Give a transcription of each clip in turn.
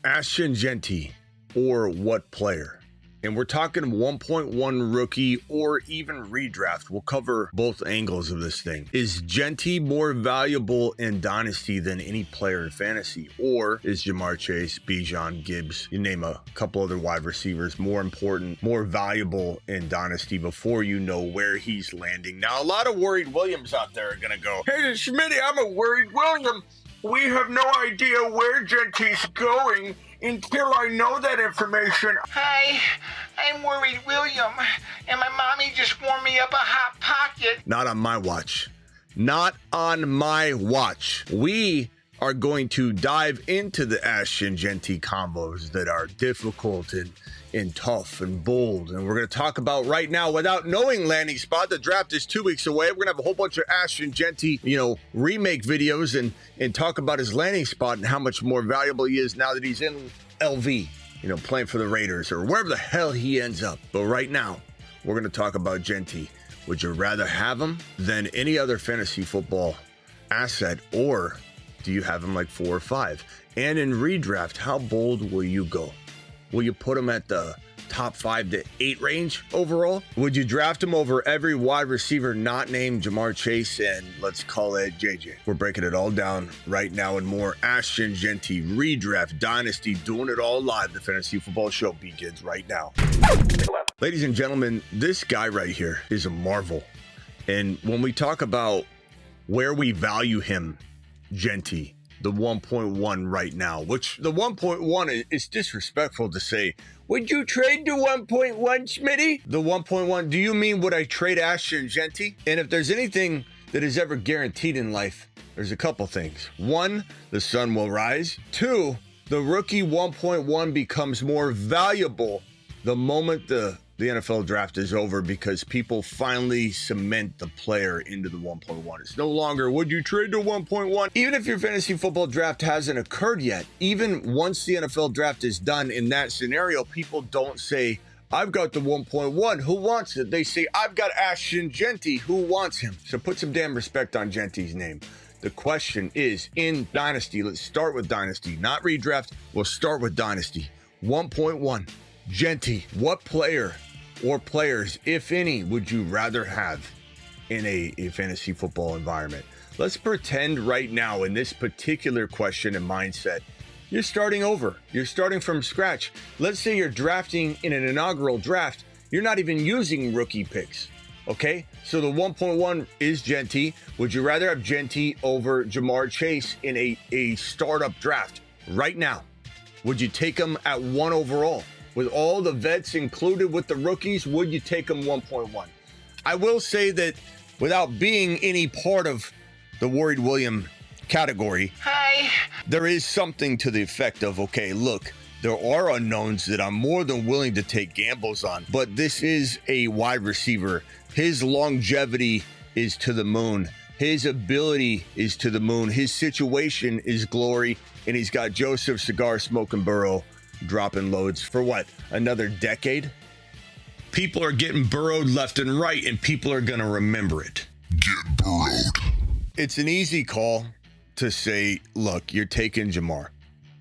Ashton Jeanty or what player? And we're talking 1.1 rookie or even redraft. We'll cover both angles of this thing. Is Jeanty more valuable in Dynasty than any player in fantasy? Or is Ja'Marr Chase, Bijan, Gibbs, you name a couple other wide receivers, more important, more valuable in Dynasty before you know where he's landing? Now, a lot of worried Williams out there are going to go, "Hey, Smitty, I'm a worried William. We have no idea where Jeanty's going until I know that information." Hi, I'm worried William, and my mommy just warmed me up a Hot Pocket. Not on my watch. Not on my watch. We are going to dive into the Ashton Jeanty combos that are difficult and tough and bold. And we're going to talk about right now, without knowing landing spot. The draft is 2 weeks away. We're going to have a whole bunch of Ashton Jeanty, remake videos and talk about his landing spot and how much more valuable he is now that he's in LV, playing for the Raiders or wherever the hell he ends up. But right now, we're going to talk about Jeanty. Would you rather have him than any other fantasy football asset, or do you have him like 4 or 5? And in redraft, how bold will you go? Will you put him at the top 5 to 8 range overall? Would you draft him over every wide receiver not named Ja'Marr Chase and let's call it JJ? We're breaking it all down right now and more. Ashton Jeanty, redraft, Dynasty, doing it all live. The Fantasy Football Show begins right now. Ladies and gentlemen, this guy right here is a marvel. And when we talk about where we value him, Jeanty, the 1.1 right now, which the 1.1 is disrespectful to say, would you trade the 1.1, Smitty? The 1.1, do you mean would I trade Ashton Jeanty? And if there's anything that is ever guaranteed in life, there's a couple things. 1, the sun will rise. 2, the rookie 1.1 becomes more valuable the moment the NFL draft is over, because people finally cement the player into the 1.1. It's no longer, would you trade to 1.1? Even if your fantasy football draft hasn't occurred yet, even once the NFL draft is done, in that scenario, people don't say, I've got the 1.1, who wants it? They say, I've got Ashton Jeanty, who wants him? So put some damn respect on Jeanty's name. The question is, in Dynasty, let's start with Dynasty, not redraft. We'll start with Dynasty. 1.1, Jeanty, what player or players, if any, would you rather have in a fantasy football environment? Let's pretend right now in this particular question and mindset, you're starting over. You're starting from scratch. Let's say you're drafting in an inaugural draft. You're not even using rookie picks, okay? So the 1.1 is Jeanty. Would you rather have Jeanty over Ja'Marr Chase in a startup draft right now? Would you take him at 1 overall? With all the vets included with the rookies, would you take them 1.1? I will say that without being any part of the worried William category, Hi. there is something to the effect of, okay, look, there are unknowns that I'm more than willing to take gambles on, but this is a wide receiver. His longevity is to the moon. His ability is to the moon. His situation is glory, and he's got Joseph Cigar Smoking Burrow dropping loads for what, another decade? People are getting burrowed left and right, and people are going to remember it. Get burrowed. It's an easy call to say, look, you're taking Ja'Marr.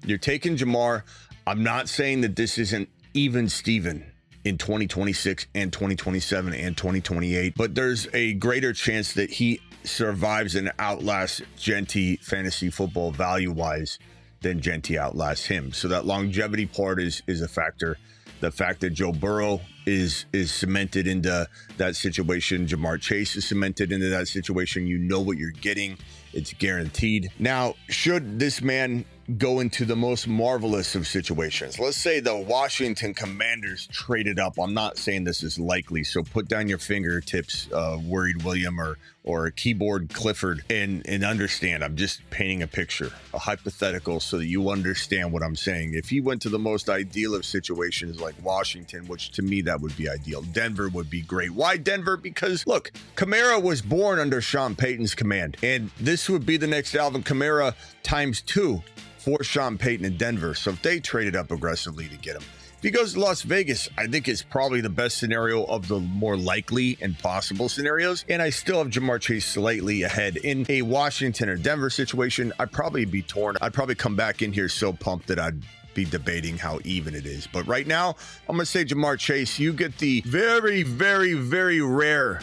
You're taking Ja'Marr. I'm not saying that this isn't even Steven in 2026 and 2027 and 2028, but there's a greater chance that he survives and outlasts Jeanty fantasy football value-wise than Jeanty outlasts him. So that longevity part is a factor. The fact that Joe Burrow is cemented into that situation, Ja'Marr Chase is cemented into that situation. You know what you're getting. It's guaranteed. Now, should this man go into the most marvelous of situations? Let's say the Washington Commanders traded up. I'm not saying this is likely, so put down your fingertips, worried William or keyboard Clifford, and understand. I'm just painting a picture, a hypothetical, so that you understand what I'm saying. If he went to the most ideal of situations like Washington, which to me that would be ideal, Denver would be great. Why Denver? Because look, Kamara was born under Sean Payton's command, and this would be the next Alvin Kamara times 2 for Sean Payton in Denver. So if they traded up aggressively to get him, if he goes to Las Vegas, I think it's probably the best scenario of the more likely and possible scenarios. And I still have Ja'Marr Chase slightly ahead. In a Washington or Denver situation, I'd probably be torn. I'd probably come back in here so pumped that I'd be debating how even it is. But right now, I'm going to say Jamar Chase, you get the very, very, very rare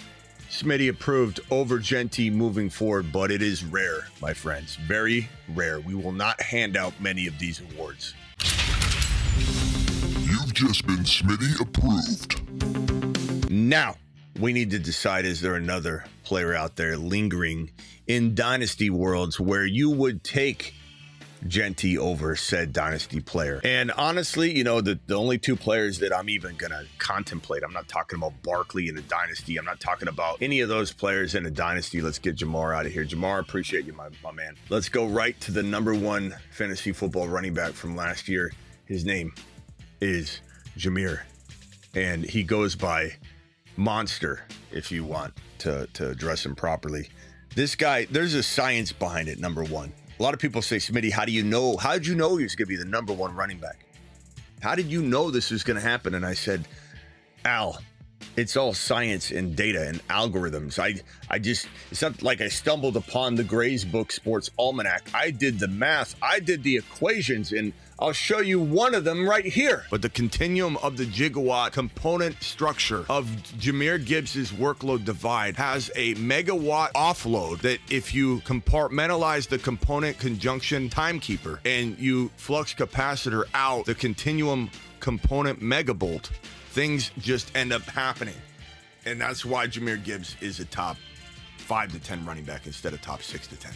Smitty approved over Jeanty moving forward, but it is rare, my friends. Very rare. We will not hand out many of these awards. You've just been Smitty approved. Now, we need to decide, is there another player out there lingering in Dynasty worlds where you would take Jeanty over said Dynasty player? And honestly, you know, the only two players that I'm even going to contemplate, I'm not talking about Barkley in a Dynasty. I'm not talking about any of those players in a Dynasty. Let's get Jamar out of here. Jamar, appreciate you, my man. Let's go right to the number one fantasy football running back from last year. His name is Jameer, and he goes by Monster, if you want to address him properly. This guy, there's a science behind it, number one. A lot of people say, Smitty, how did you know he was going to be the number one running back? How did you know this was going to happen? And I said, Al, it's all science and data and algorithms. I just, it's not like I stumbled upon the Gray's Book Sports Almanac. I did the math. I did the equations, and I'll show you one of them right here. But the continuum of the gigawatt component structure of Jahmyr Gibbs' workload divide has a megawatt offload that if you compartmentalize the component conjunction timekeeper and you flux capacitor out the continuum component megabolt, things just end up happening. And that's why Jahmyr Gibbs is a top 5 to 10 running back instead of top 6 to 10.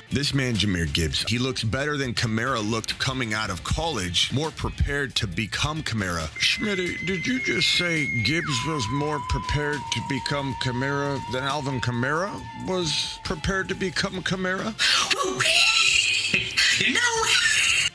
This man, Jahmyr Gibbs, he looks better than Kamara looked coming out of college, more prepared to become Kamara. Smitty, did you just say Gibbs was more prepared to become Kamara than Alvin Kamara was prepared to become Kamara? No.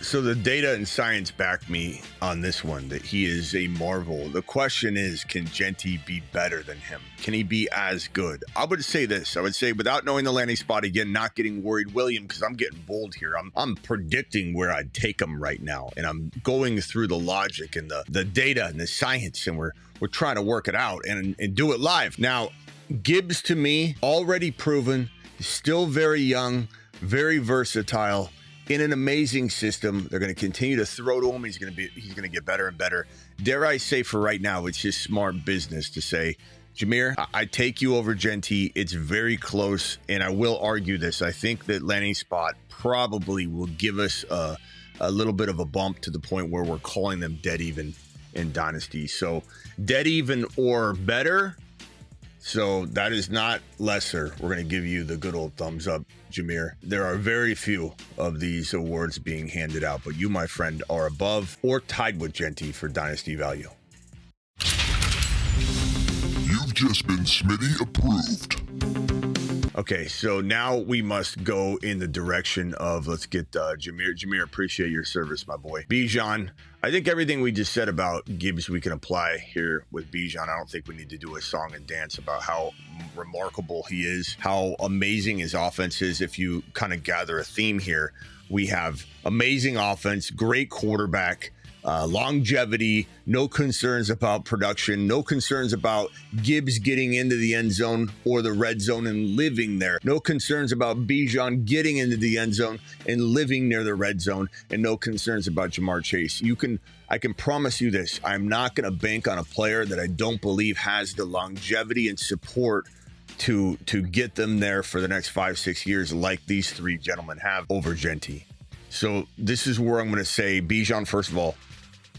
So the data and science back me on this one, that he is a marvel. The question is, can Jeanty be better than him? Can he be as good? I would say this. I would say, without knowing the landing spot, again, not getting worried, William, because I'm getting bold here. I'm predicting where I'd take him right now. And I'm going through the logic and the data and the science, and we're trying to work it out and do it live. Now, Gibbs, to me, already proven, still very young, very versatile, in an amazing system. They're going to continue to throw to him. He's going to get better and better. Dare I say, for right now, it's just smart business to say, Jahmyr, I take you over Jeanty. It's very close, and I will argue this. I think that landing spot probably will give us a little bit of a bump to the point where we're calling them dead even in Dynasty. So dead even or better. So that is not lesser. We're going to give you the good old thumbs up, Jahmyr. There are very few of these awards being handed out, but you, my friend, are above or tied with Jeanty for Dynasty value. You've just been Smitty approved. Okay, so now we must go in the direction of, let's get Jahmyr. Jahmyr, appreciate your service, my boy. Bijan, I think everything we just said about Gibbs we can apply here with Bijan. I don't think we need to do a song and dance about how remarkable he is, how amazing his offense is. If you kind of gather a theme here, we have amazing offense, great quarterback, longevity, no concerns about production, no concerns about Gibbs getting into the end zone or the red zone and living there, no concerns about Bijan getting into the end zone and living near the red zone, and no concerns about Jamar Chase. I can promise you this, I'm not going to bank on a player that I don't believe has the longevity and support to get them there for the next 5-6 years like these three gentlemen have over Jeanty. So this is where I'm going to say, Bijan, first of all,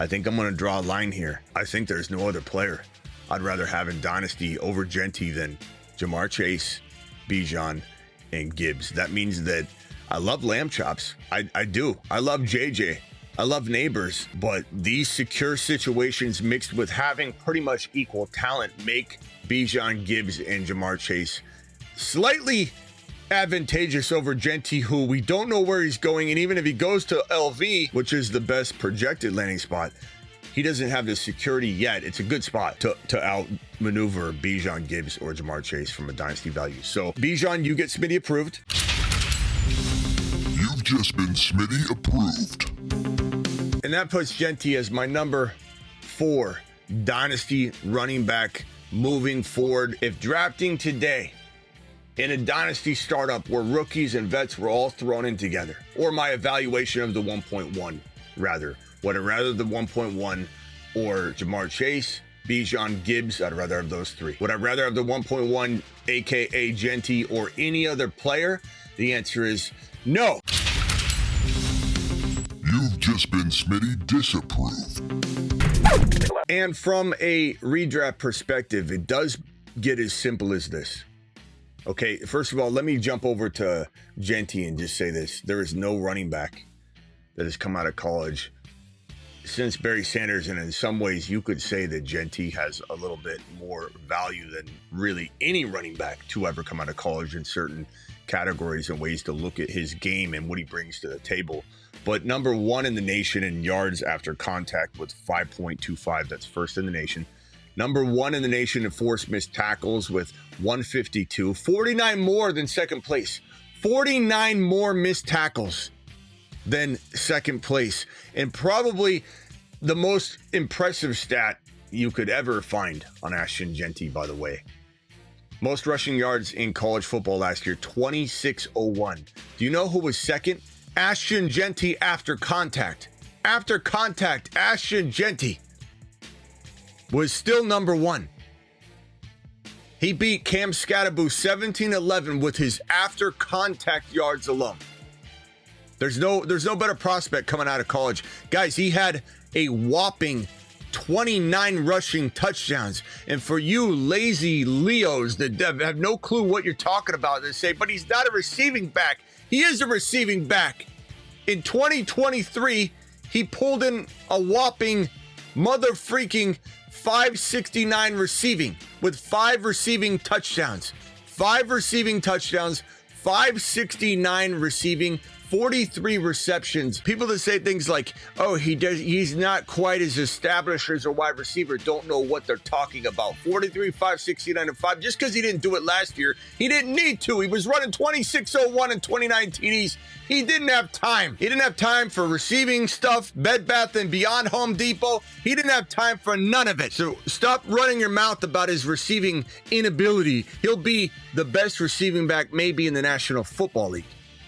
I think I'm going to draw a line here. I think there's no other player I'd rather have in Dynasty over Jeanty than Jamar Chase, Bijan, and Gibbs. That means that I love lamb chops. I do. I love JJ. I love neighbors. But these secure situations mixed with having pretty much equal talent make Bijan, Gibbs, and Jamar Chase slightly advantageous over Jeanty, who we don't know where he's going. And even if he goes to LV, which is the best projected landing spot, he doesn't have the security yet. It's a good spot to outmaneuver Bijan, Gibbs, or Jamar Chase from a Dynasty value. So Bijan, you get Smitty approved. You've just been Smitty approved. And that puts Jeanty as my number 4 Dynasty running back moving forward. If drafting today, in a Dynasty startup where rookies and vets were all thrown in together, or my evaluation of the 1.1, rather. Would I rather the 1.1 or Jamar Chase, Bijan, Gibbs? I'd rather have those three. Would I rather have the 1.1, aka Jeanty, or any other player? The answer is no. You've just been Smitty disapproved. And from a redraft perspective, it does get as simple as this. Okay, first of all, let me jump over to Jeanty and just say this. There is no running back that has come out of college since Barry Sanders, and in some ways you could say that Jeanty has a little bit more value than really any running back to ever come out of college in certain categories and ways to look at his game and what he brings to the table. But number one in the nation in yards after contact with 5.25. That's first in the nation. Number one in the nation in forced missed tackles with 152. 49 more than second place. 49 more missed tackles than second place. And probably the most impressive stat you could ever find on Ashton Jeanty, by the way. Most rushing yards in college football last year, 2601. Do you know who was second? Ashton Jeanty after contact. After contact, Ashton Jeanty was still number one. He beat Cam Scatterbo 17-11 with his after contact yards alone. There's no better prospect coming out of college. Guys, he had a whopping 29 rushing touchdowns. And for you lazy Leos that have no clue what you're talking about, they say, but he's not a receiving back. He is a receiving back. In 2023, he pulled in a whopping mother freaking 569 receiving with 5 receiving touchdowns. 5 receiving touchdowns, 569 receiving, 43 receptions. People that say things like, oh, he's not quite as established as a wide receiver, don't know what they're talking about. 43, 569, and 5. Just because he didn't do it last year, he didn't need to. He was running 2601 and 29 TDs. He didn't have time. He didn't have time for receiving stuff, Bed Bath & Beyond, Home Depot. He didn't have time for none of it. So stop running your mouth about his receiving inability. He'll be the best receiving back maybe in the National Football League.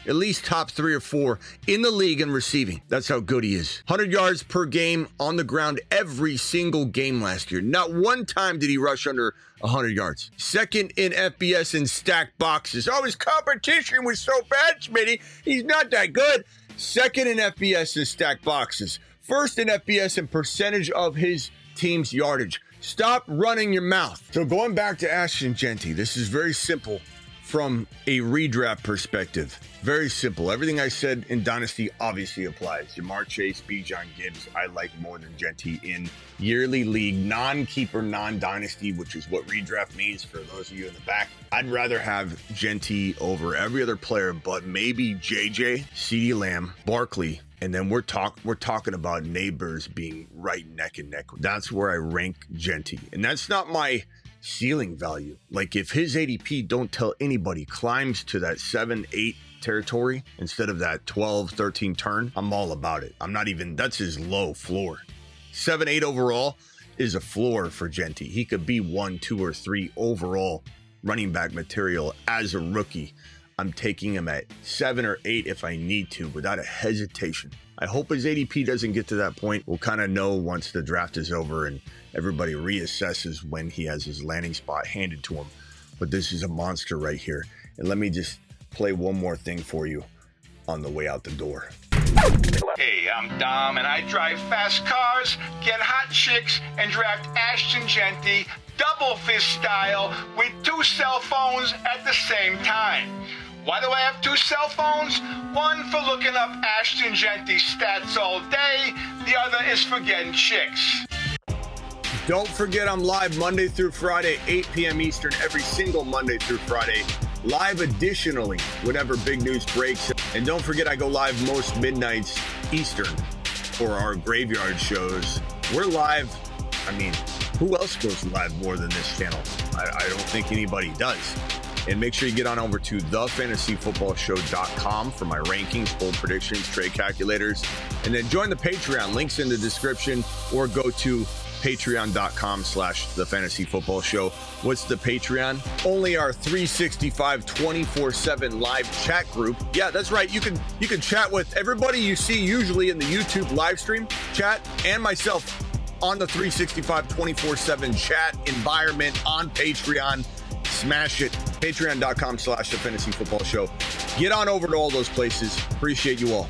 At least top 3 or 4 in the league in receiving. That's how good he is. 100 yards per game on the ground every single game last year. Not one time did he rush under 100 yards. Second in FBS in stacked boxes. Oh, his competition was so bad, Smitty. He's not that good. Second in FBS in stacked boxes. First in FBS in percentage of his team's yardage. Stop running your mouth. So going back to Ashton Jeanty, this is very simple from a redraft perspective. Very simple. Everything I said in Dynasty obviously applies. Jamar Chase, Bijan, Gibbs, I like more than Jeanty in yearly league, non-keeper, non-dynasty, which is what redraft means for those of you in the back. I'd rather have Jeanty over every other player, but maybe JJ, CeeDee Lamb, Barkley, and then we're talking about neighbors being right neck and neck. That's where I rank Jeanty. And that's not my ceiling value. Like if his ADP, don't tell anybody, climbs to that 7-8 territory instead of that 12-13 turn, I'm all about it. That's his low floor. 7-8 overall is a floor for Jeanty. He could be 1, 2, or 3 overall running back material as a rookie. I'm taking him at 7 or 8 if I need to without a hesitation. I hope his ADP doesn't get to that point. We'll kind of know once the draft is over and everybody reassesses when he has his landing spot handed to him. But this is a monster right here. And let me just play one more thing for you on the way out the door. Hey, I'm Dom, and I drive fast cars, get hot chicks, and draft Ashton Jeanty double fist style with 2 cell phones at the same time. Why do I have 2 cell phones? One for looking up Ashton Jeanty stats all day, the other is for getting chicks. Don't forget I'm live Monday through Friday, 8 p.m. Eastern, every single Monday through Friday. Live additionally, whenever big news breaks. And don't forget I go live most midnights Eastern for our graveyard shows. We're live. I mean, who else goes live more than this channel? I don't think anybody does. And make sure you get on over to thefantasyfootballshow.com for my rankings, bold predictions, trade calculators. And then join the Patreon. Links in the description. Or go to patreon.com/the fantasy football show. What's the Patreon? Only our 365 24/7 live chat group. Yeah, that's right. You can chat with everybody you see usually in the YouTube live stream chat and myself on the 365 24/7 chat environment on Patreon. Smash it. Patreon.com/the fantasy football show. Get on over to all those places. Appreciate you all.